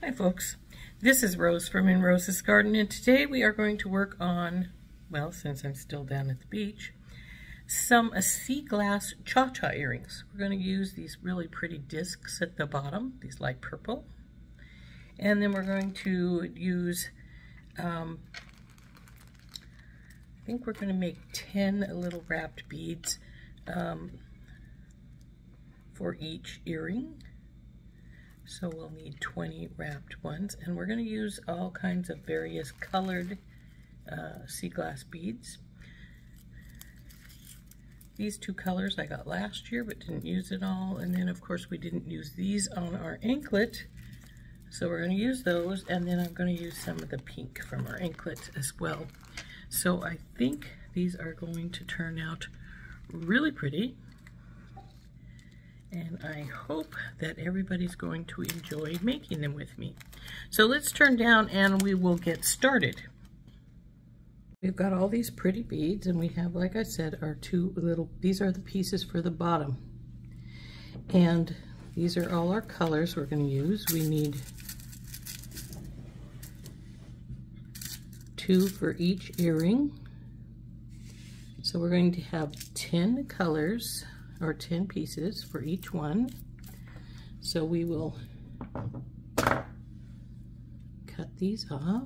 Hi folks, this is Rose from In Rose's Garden, and today we are going to work on, well, since I'm still down at the beach, some sea glass cha-cha earrings. We're going to use these really pretty discs at the bottom, these light purple, and then we're going to use, I think we're going to make 10 little wrapped beads for each earring. So we'll need 20 wrapped ones, and we're going to use all kinds of various colored sea glass beads. These two colors I got last year but didn't use it all, and then of course we didn't use these on our anklet, so we're going to use those, and then I'm going to use some of the pink from our anklet as well. So I think these are going to turn out really pretty. And I hope that everybody's going to enjoy making them with me. So let's turn down and we will get started. We've got all these pretty beads, and we have, like I said, our two little, these are the pieces for the bottom. And these are all our colors we're going to use. We need 2 for each earring. So we're going to have 10 colors, or 10 pieces for each one. So we will cut these off.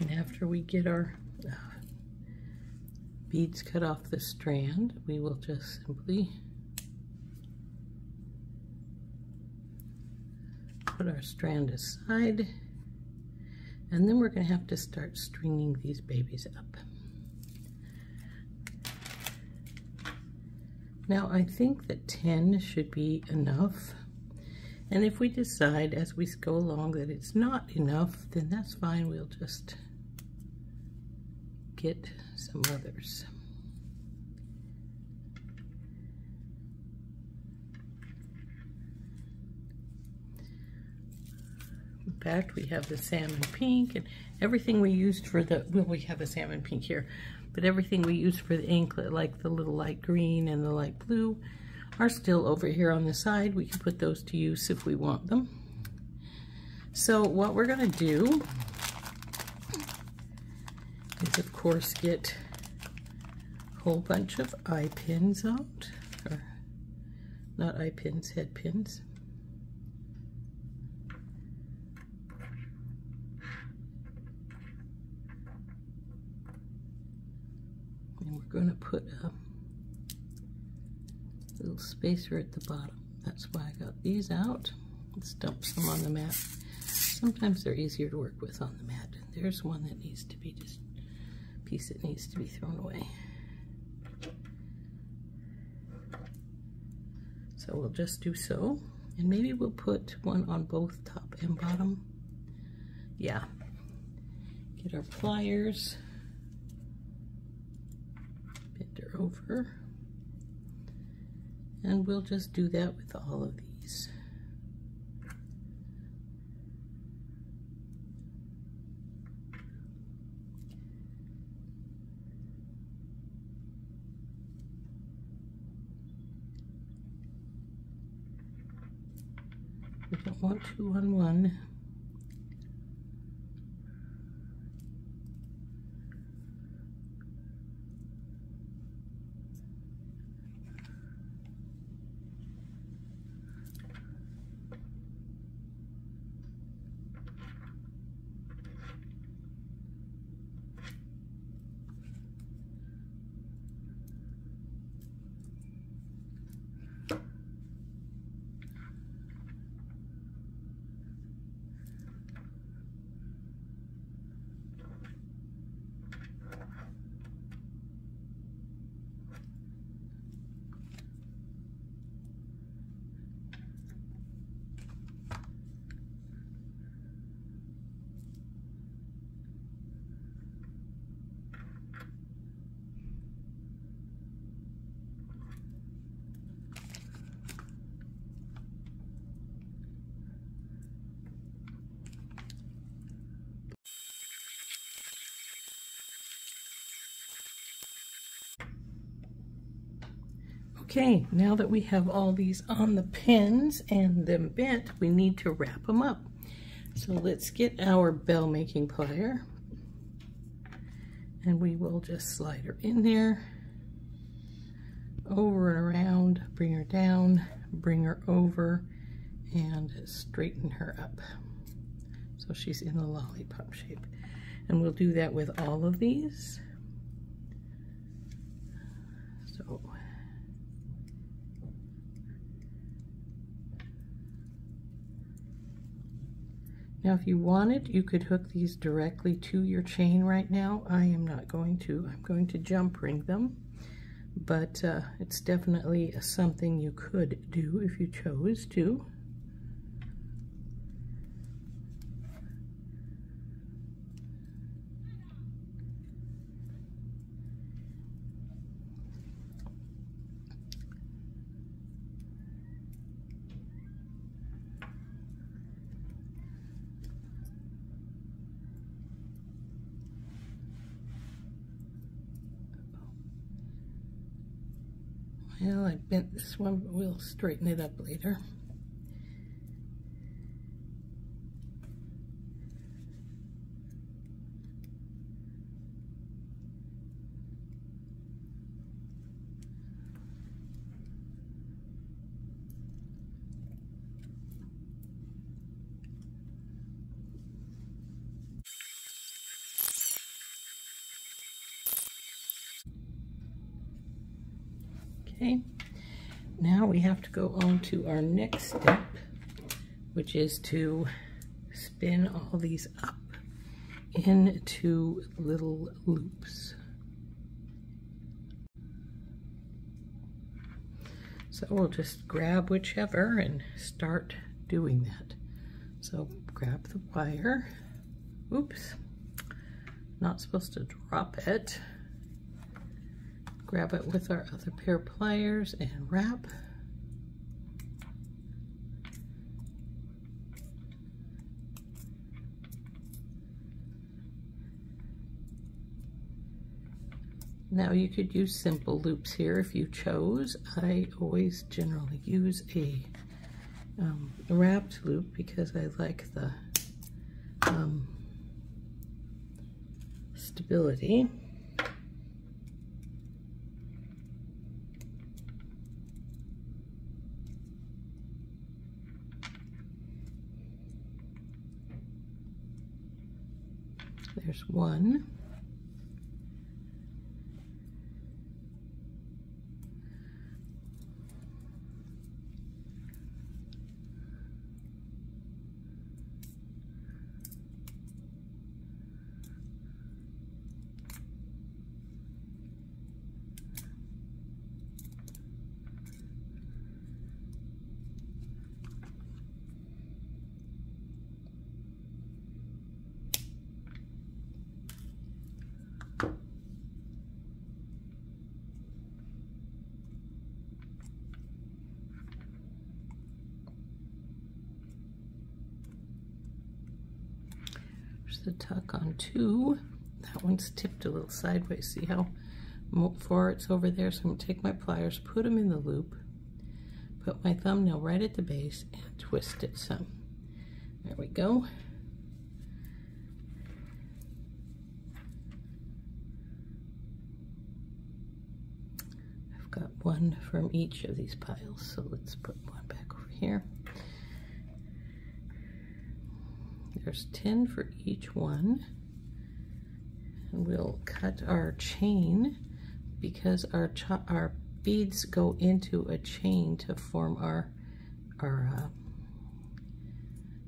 And after we get our beads cut off the strand, we will just simply put our strand aside, and then we're going to have to start stringing these babies up. Now I think that 10 should be enough. And if we decide as we go along that it's not enough, then that's fine. We'll just get some others. In fact, we have the salmon pink, and everything we used for the, well, we have a salmon pink here, but everything we used for the anklet, like the little light green and the light blue, are still over here on the side. We can put those to use if we want them. So what we're going to do is, of course, get a whole bunch of eye pins out, or not eye pins, head pins. And we're going to put a little spacer at the bottom. That's why I got these out. Let's dump some on the mat. Sometimes they're easier to work with on the mat. There's one that needs to be just a piece that needs to be thrown away. So we'll just do so, and maybe we'll put one on both top and bottom. Yeah. Get our pliers, bend her over. And we'll just do that with all of these. We don't want 2 on one. Okay, now that we have all these on the pins and them bent, we need to wrap them up. So let's get our bell making plier, and we will just slide her in there, over and around, bring her down, bring her over, and straighten her up so she's in the lollipop shape. And we'll do that with all of these. So now if you wanted, you could hook these directly to your chain right now. I am not going to. I'm going to jump ring them, but it's definitely something you could do if you chose to. Well, I bent this one, but we'll straighten it up later. Okay, now we have to go on to our next step, which is to spin all these up into little loops. So we'll just grab whichever and start doing that. So grab the wire. Oops, not supposed to drop it. Grab it with our other pair of pliers and wrap. Now you could use simple loops here if you chose. I always generally use a wrapped loop because I like the stability. There's one. The tuck on two. That one's tipped a little sideways. See how far it's over there? So I'm going to take my pliers, put them in the loop, put my thumbnail right at the base, and twist it some. There we go. I've got one from each of these piles, so let's put one back over here. There's 10 for each one, and we'll cut our chain because our beads go into a chain to form our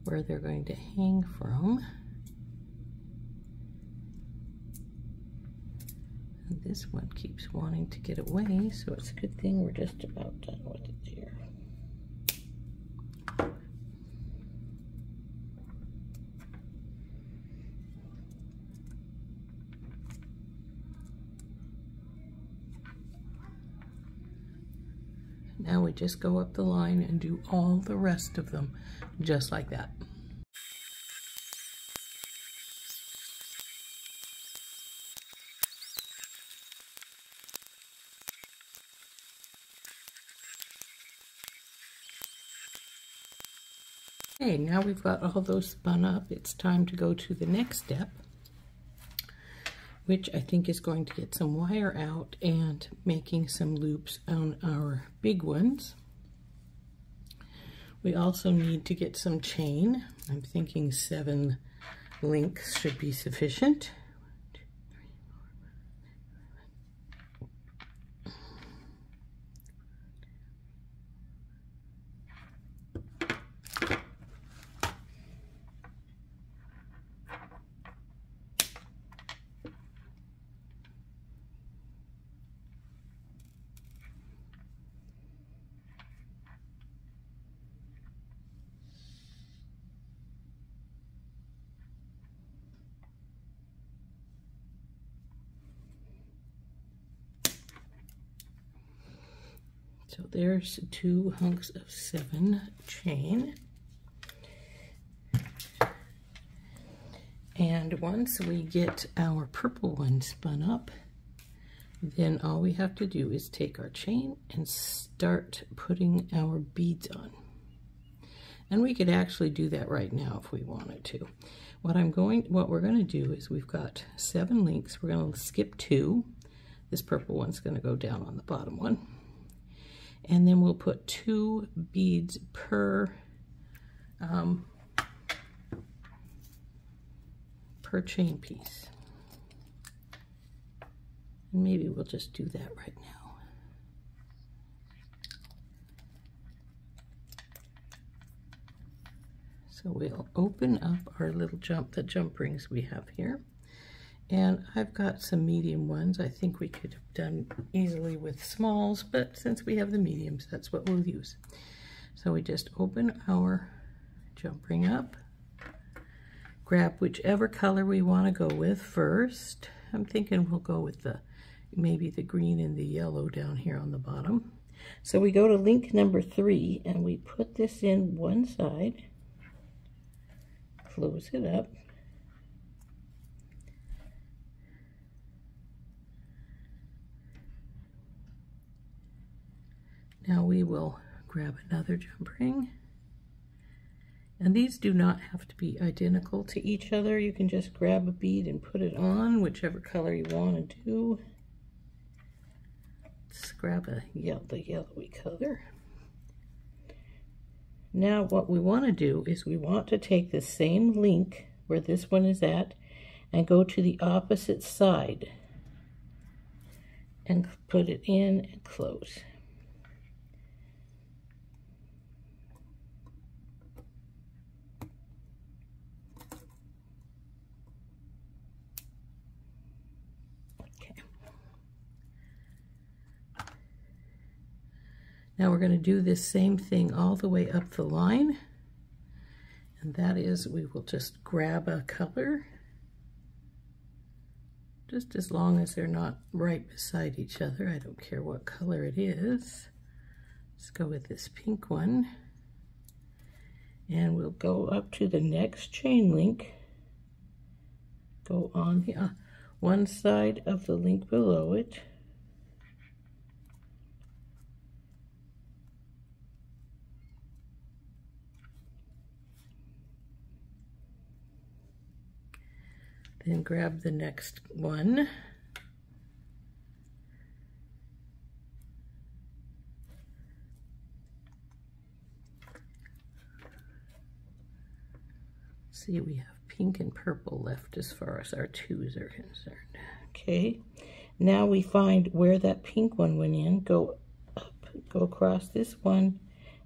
where they're going to hang from. And this one keeps wanting to get away, so it's a good thing we're just about done with it here. Now we just go up the line and do all the rest of them just like that. Okay, now we've got all those spun up. It's time to go to the next step, which I think is going to get some wire out and making some loops on our big ones. We also need to get some chain. I'm thinking 7 links should be sufficient. So there's 2 hunks of 7 chain. And once we get our purple one spun up, then all we have to do is take our chain and start putting our beads on. And we could actually do that right now if we wanted to. What we're going to do is we've got 7 links. We're going to skip 2. This purple one's going to go down on the bottom one. And then we'll put 2 beads per chain piece. And maybe we'll just do that right now. So we'll open up our little the jump rings we have here. And I've got some medium ones. I think we could have done easily with smalls, but since we have the mediums, that's what we'll use. So we just open our jump ring up, grab whichever color we want to go with first. I'm thinking we'll go with maybe the green and the yellow down here on the bottom. So we go to link number 3 and we put this in one side, close it up. Now we will grab another jump ring, and these do not have to be identical to each other. You can just grab a bead and put it on whichever color you want to do. Let's grab the yellowy color. Now what we want to do is we want to take the same link where this one is at and go to the opposite side and put it in and close. Now we're going to do this same thing all the way up the line, and that is we will just grab a color, just as long as they're not right beside each other. I don't care what color it is. Let's go with this pink one, and we'll go up to the next chain link, go on the one side of the link below it, then grab the next one, see, we have pink and purple left as far as our 2s are concerned. Okay, now we find where that pink one went in, go up, go across this one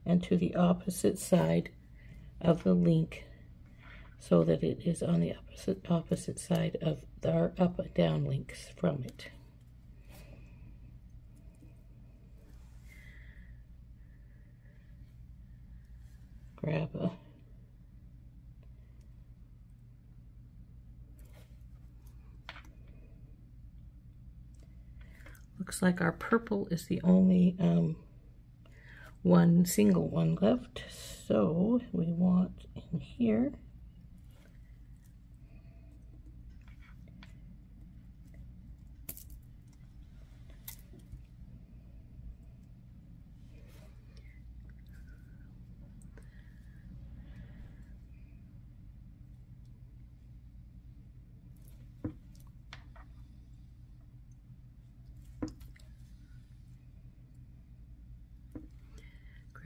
and to the opposite side of the link, so that it is on the opposite side of our up and down links from it. Grab a looks like our purple is the only one single one left, so we want in here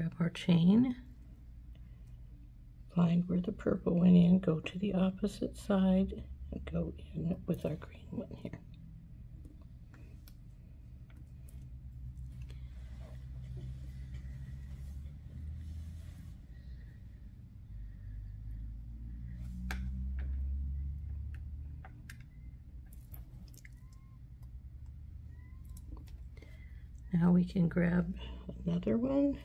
Grab our chain, find where the purple went in, go to the opposite side, and go in with our green one here. Now we can grab another one,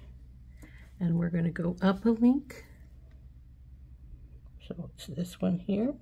and we're going to go up a link. So it's this one here.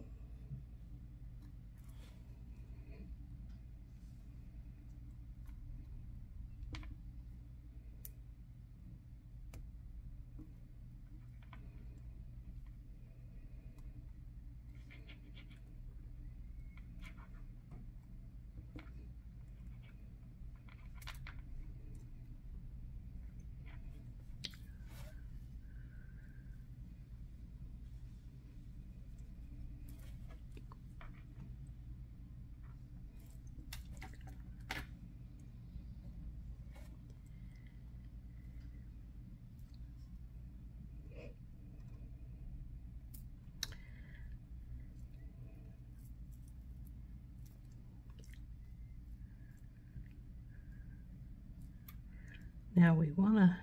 Now we want to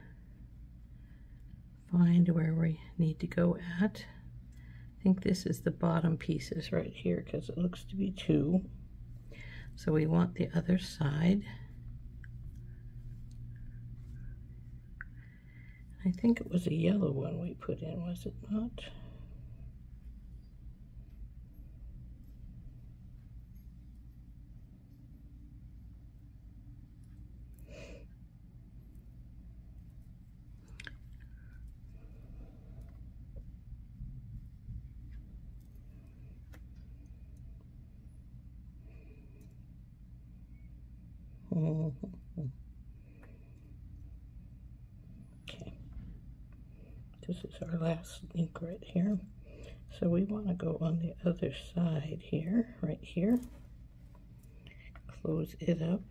find where we need to go at. I think this is the bottom pieces right here because it looks to be two. So we want the other side. I think it was a yellow one we put in, was it not? Okay, this is our last link right here. So we want to go on the other side here, right here. Close it up.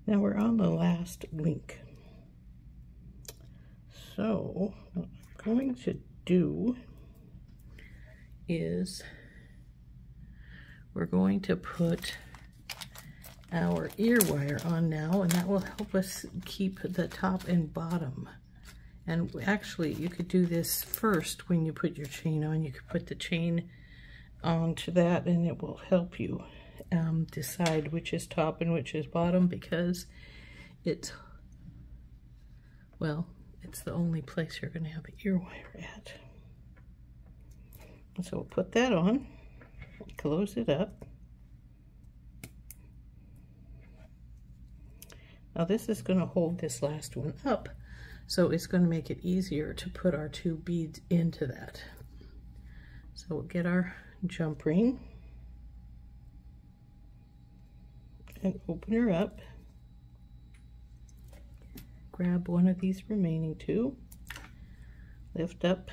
Now we're on the last link. So what I'm going to do is we're going to put our ear wire on now, and that will help us keep the top and bottom. And actually, you could do this first when you put your chain on. You could put the chain onto that, and it will help you decide which is top and which is bottom, because it's, well, it's the only place you're going to have an ear wire at. So we'll put that on. Close it up. Now this is going to hold this last one up, so it's going to make it easier to put our two beads into that. So we'll get our jump ring and open her up. Grab one of these remaining two, lift up,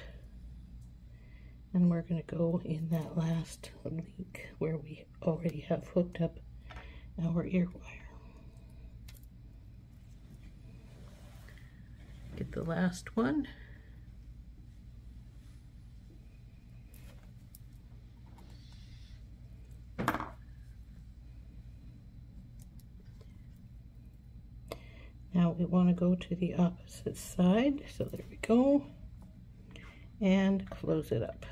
and we're going to go in that last link where we already have hooked up our ear wire. Get the last one. Now we want to go to the opposite side, so there we go, and close it up.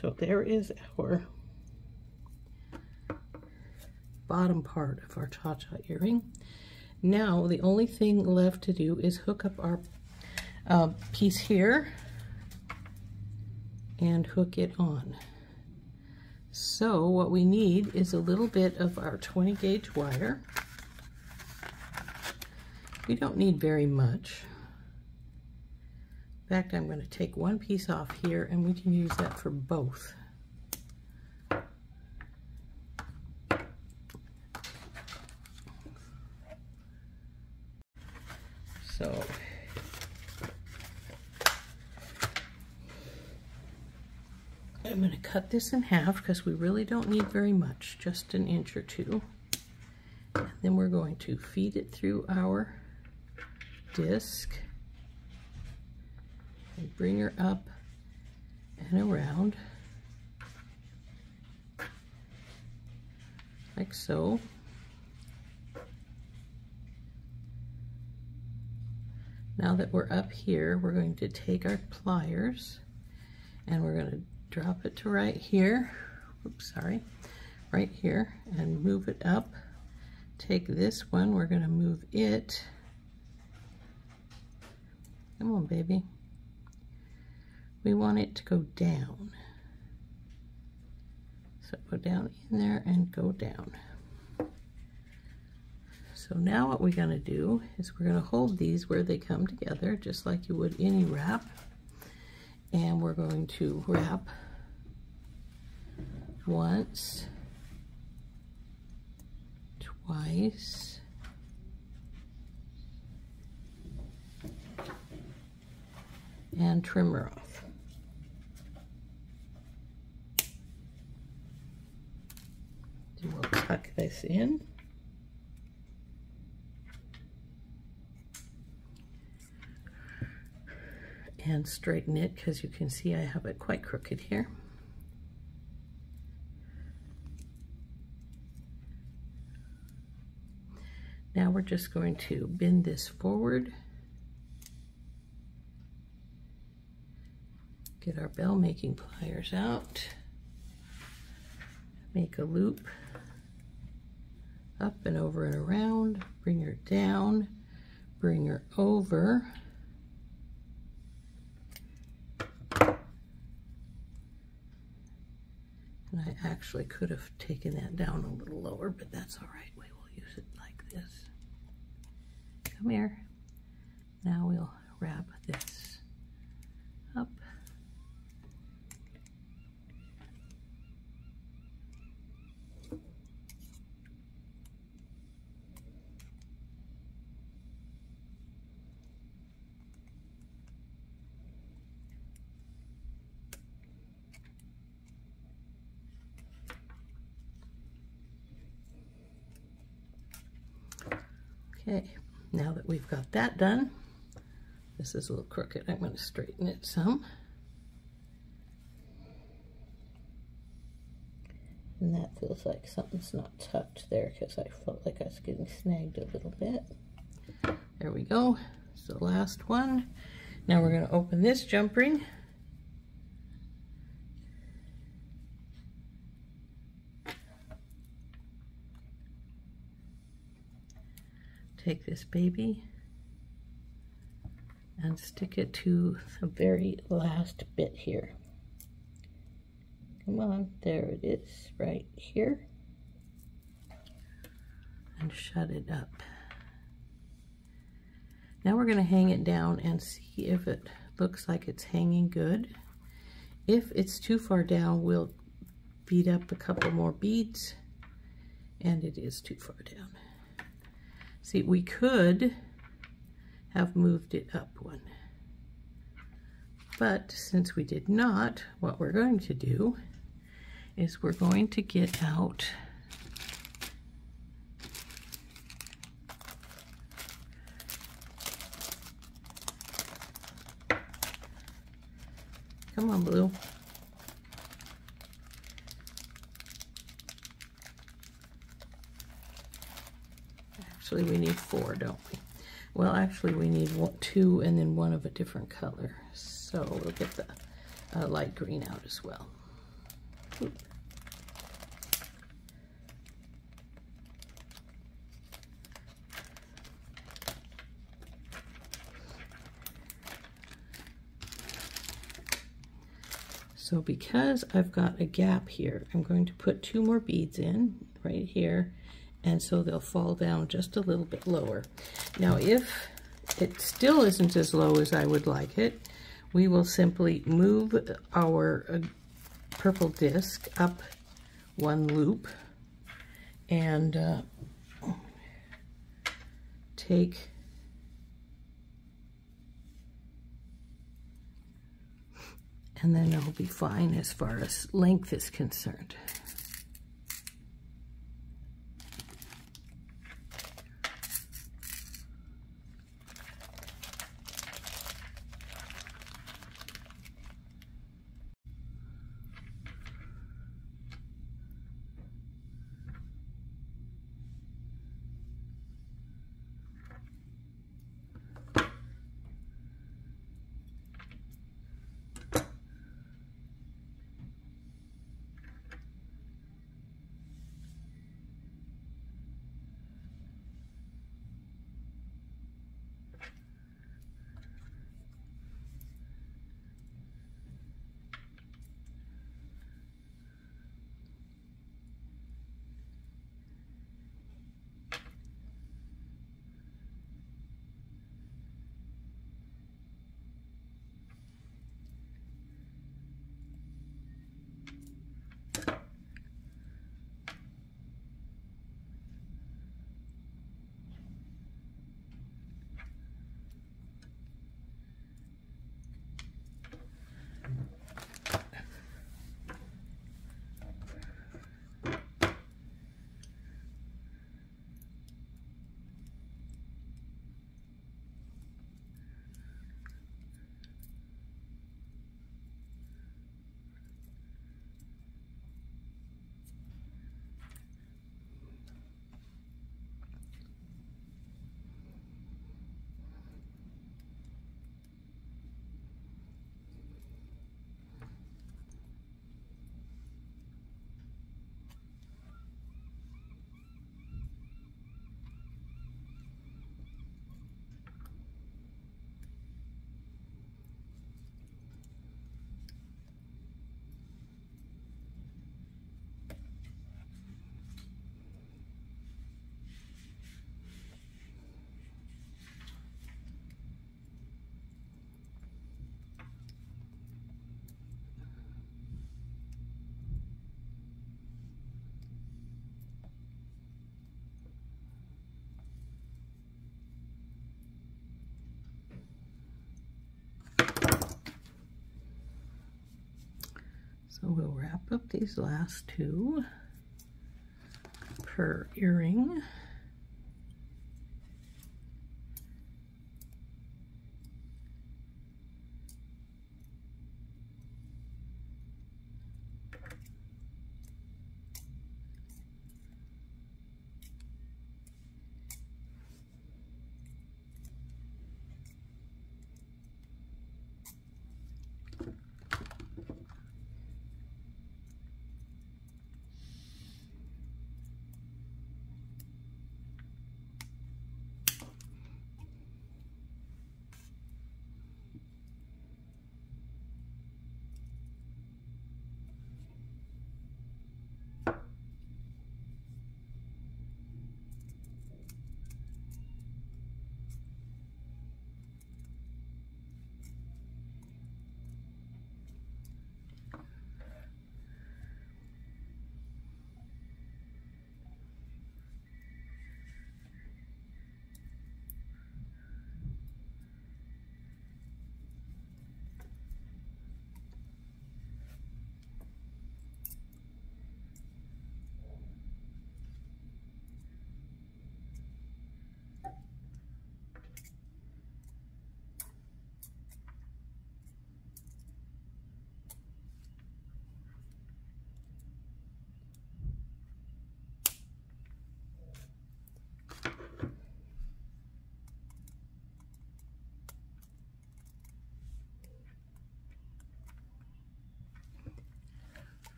So there is our bottom part of our cha-cha earring. Now the only thing left to do is hook up our piece here and hook it on. So what we need is a little bit of our 20 gauge wire. We don't need very much. In fact, I'm going to take one piece off here, and we can use that for both. So I'm going to cut this in half because we really don't need very much, just an inch or two. And then we're going to feed it through our disc and bring her up and around like so. Now that we're up here, we're going to take our pliers and we're going to drop it to right here. Oops, sorry. Right here, and move it up. Take this one, we're going to move it. Come on, baby. We want it to go down. So go down in there and go down. So now what we're going to do is we're going to hold these where they come together, just like you would any wrap. And we're going to wrap once, twice, and trim her off. And we'll tuck this in. And straighten it, because you can see I have it quite crooked here. Now we're just going to bend this forward, get our bell making pliers out, make a loop up and over and around, bring her down, bring her over, and I actually could have taken that down a little lower, but that's all right. We will use it like this. Come here. Now we'll wrap this up. Okay, now that we've got that done, this is a little crooked. I'm going to straighten it some. And that feels like something's not tucked there because I felt like I was getting snagged a little bit. There we go. It's the last one. Now we're going to open this jump ring. Take this baby and stick it to the very last bit here. Come on, there it is, right here. And shut it up. Now we're going to hang it down and see if it looks like it's hanging good. If it's too far down, we'll beat up a couple more beads, and it is too far down. See, we could have moved it up one, but since we did not, what we're going to do is we're going to get out come on, Blue. Actually, we need 4, don't we? Well, actually, we need 2 and then 1 of a different color. So we'll get the light green out as well. Oop. So because I've got a gap here, I'm going to put 2 more beads in right here, and so they'll fall down just a little bit lower. Now if it still isn't as low as I would like it, we will simply move our purple disc up 1 loop and take and then it'll be fine as far as length is concerned. So we'll wrap up these last two per earring.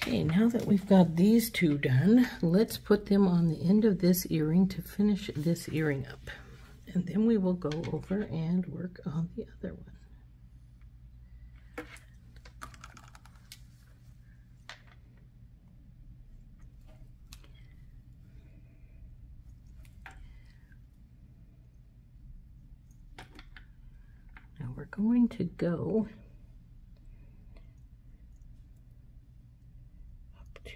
Okay, now that we've got these two done, let's put them on the end of this earring to finish this earring up. And then we will go over and work on the other one. Now we're going to go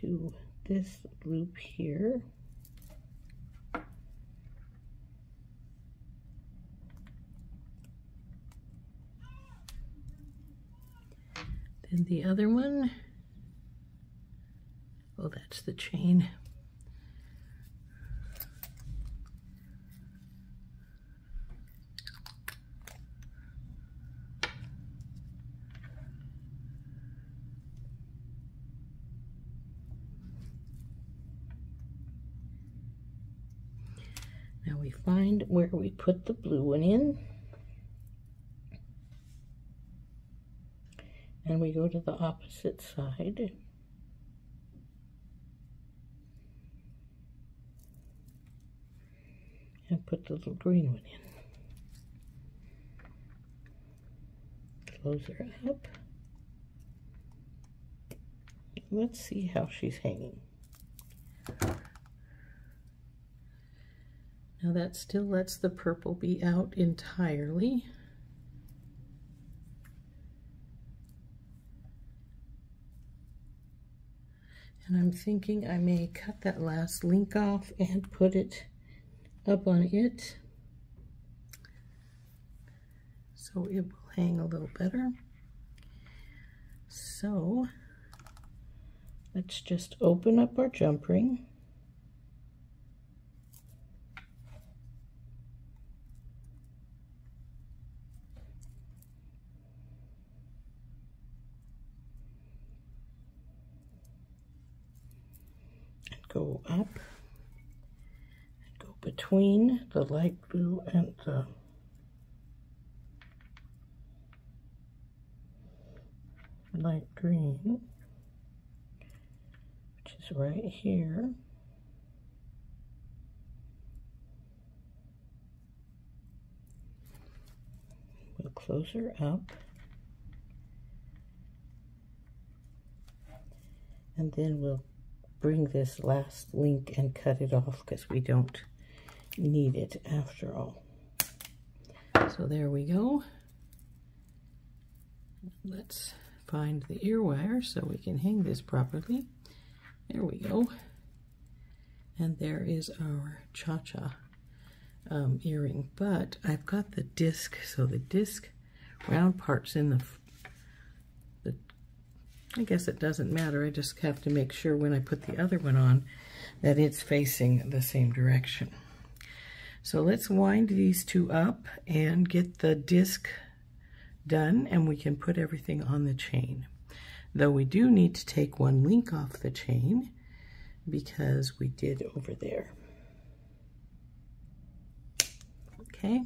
to this loop here. then the other one, oh, that's the chain. Now we find where we put the blue one in, and we go to the opposite side. And put the little green one in. Close her up. Let's see how she's hanging. Now that still lets the purple be out entirely. And I'm thinking I may cut that last link off and put it up on it, so it will hang a little better. So let's just open up our jump ring. And go up. Between the light blue and the light green, which is right here. We'll close her up, and then we'll bring this last link and cut it off because we don't need it after all. So there we go. Let's find the ear wire so we can hang this properly. There we go. And there is our cha-cha earring. But I've got the disc, so the disc round part's in the I guess it doesn't matter. I just have to make sure when I put the other one on that it's facing the same direction. So let's wind these two up and get the disc done, and we can put everything on the chain. Though we do need to take one link off the chain because we did over there. Okay,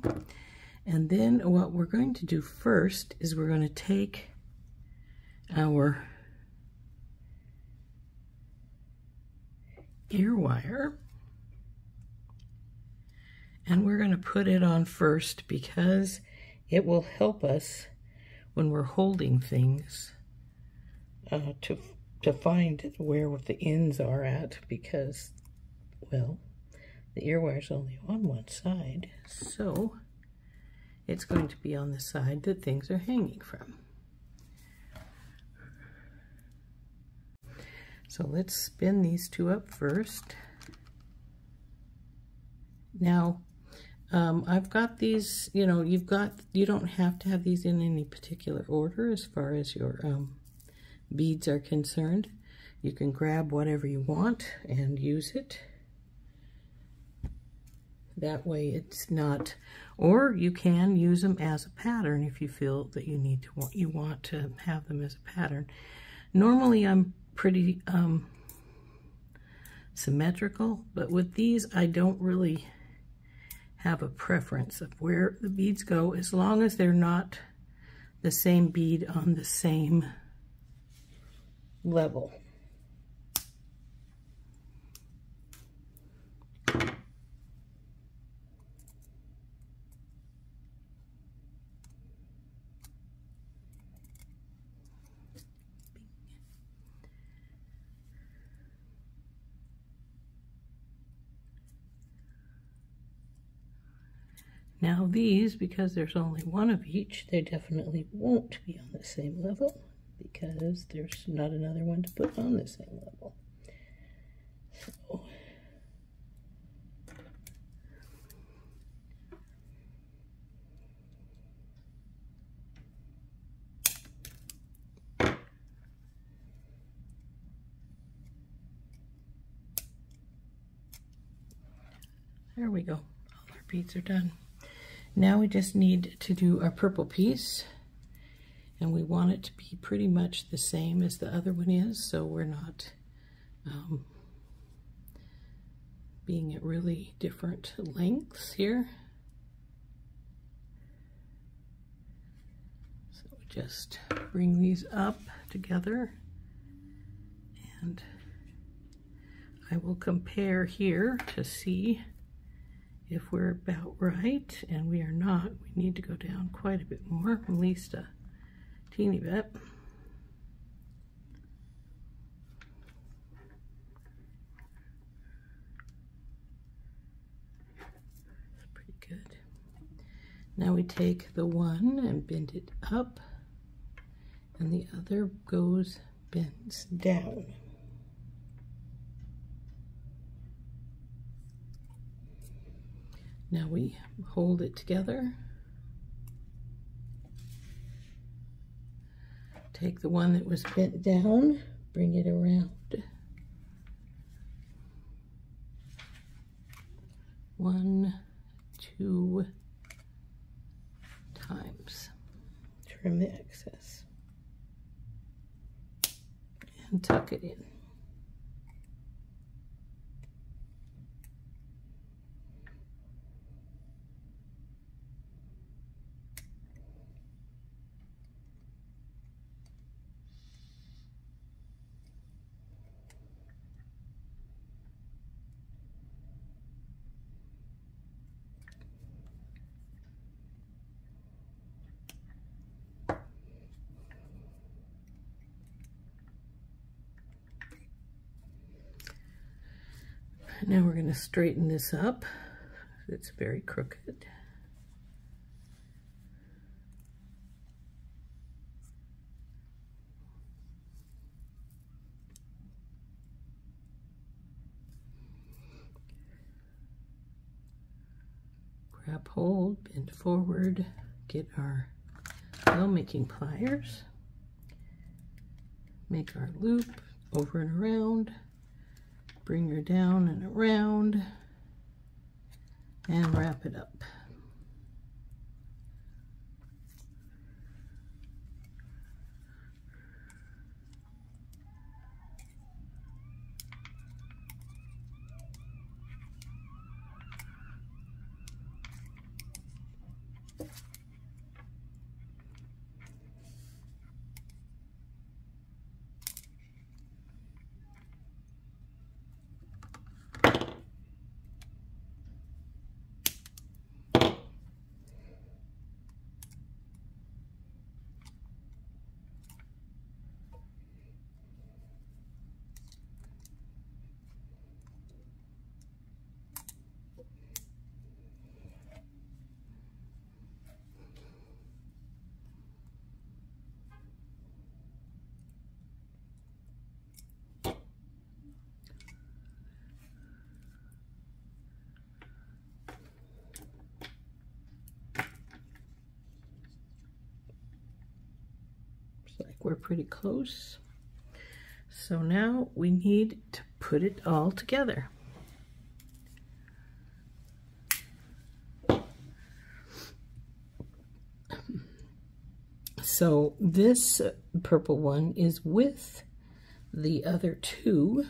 and then what we're going to do first is we're going to take our ear wire, and we're going to put it on first because it will help us when we're holding things to find where the ends are at, because, well, the ear wire's only on one side, so it's going to be on the side that things are hanging from. So let's spin these two up first. Now, I've got these, you know, you don't have to have these in any particular order as far as your beads are concerned. You can grab whatever you want and use it. That way it's not, or you can use them as a pattern if you feel that you want to have them as a pattern. Normally I'm pretty symmetrical, but with these I don't really have a preference of where the beads go, as long as they're not the same bead on the same level. Now these, because there's only one of each, they definitely won't be on the same level because there's not another one to put on the same level. So There we go. All our beads are done. Now we just need to do our purple piece, and we want it to be pretty much the same as the other one is, so we're not being at really different lengths here. So we just bring these up together, and I will compare here to see if we're about right, and we are not. We need to go down quite a bit more, at least a teeny bit. That's pretty good. Now we take the one and bend it up, and the other bends down. Now we hold it together, take the one that was bent down, bring it around. 1, 2 times. Trim the excess and tuck it in. Now we're going to straighten this up. It's very crooked. Grab hold, bend forward, get our nail making pliers, make our loop over and around. Bring her down and around and wrap it up. Like we're pretty close. So now we need to put it all together. So this purple one is with the other two.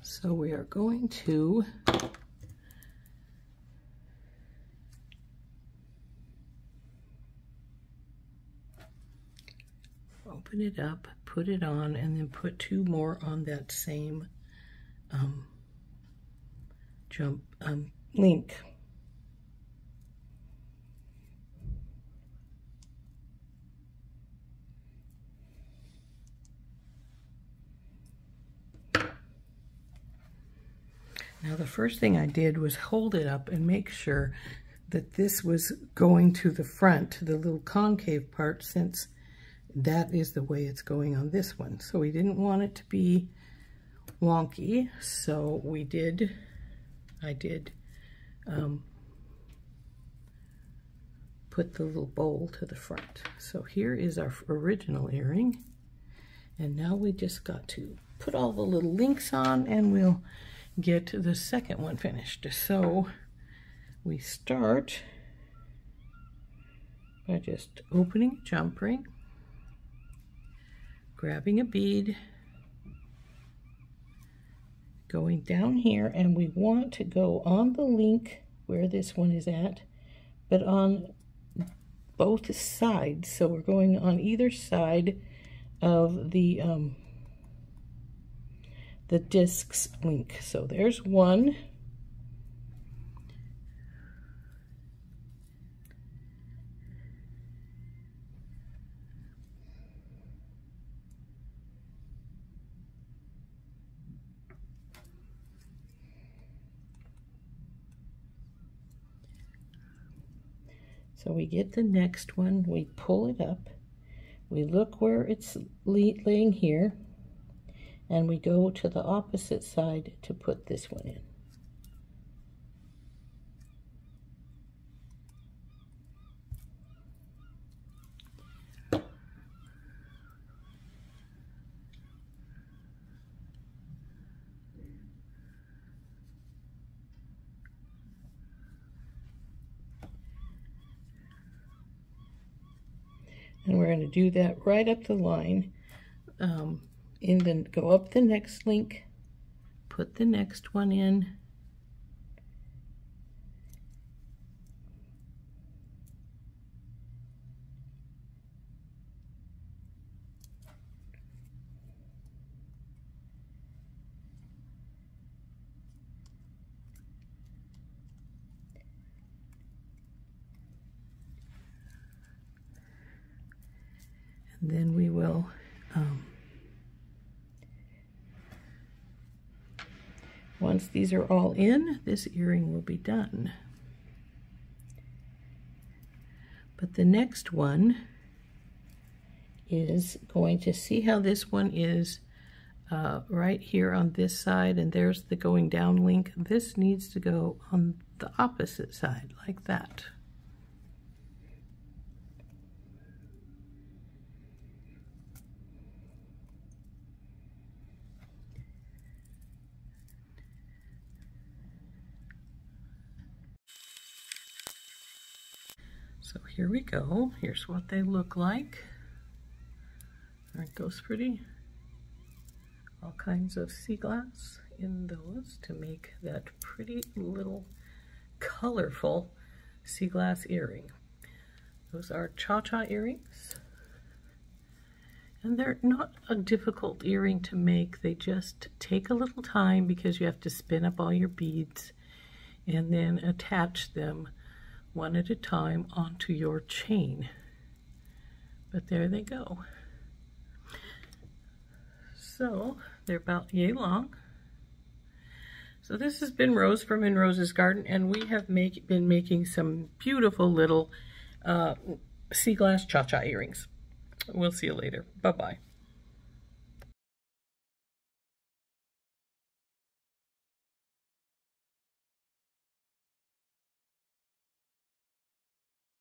So we are going to open it up, put it on, and then put 2 more on that same link. Now the first thing I did was hold it up and make sure that this was going to the front, to the little concave part, since that is the way it's going on this one. So we didn't want it to be wonky, so I did put the little bowl to the front. So here is our original earring, and now we just got to put all the little links on and we'll get the second one finished. So we start by just opening a jump ring, grabbing a bead, going down here, and we want to go on the link where this one is at, but on both sides. So we're going on either side of the disc's link. So there's one. So we get the next one, we pull it up, we look where it's laying here, and we go to the opposite side to put this one in. And we're going to do that right up the line, and then go up the next link, put the next one in, and then we will once these are all in, this earring will be done. But the next one is going to see how this one is right here on this side, and there's the going down link. This needs to go on the opposite side like that. So here we go. Here's what they look like. Aren't those pretty? All kinds of sea glass in those to make that pretty little colorful sea glass earring. Those are cha-cha earrings. And they're not a difficult earring to make. They just take a little time because you have to spin up all your beads and then attach them one at a time onto your chain. But there they go. So they're about yay long. So this has been Rose from In Rose's Garden, and we have been making some beautiful little sea glass cha-cha earrings. We'll see you later. Bye-bye.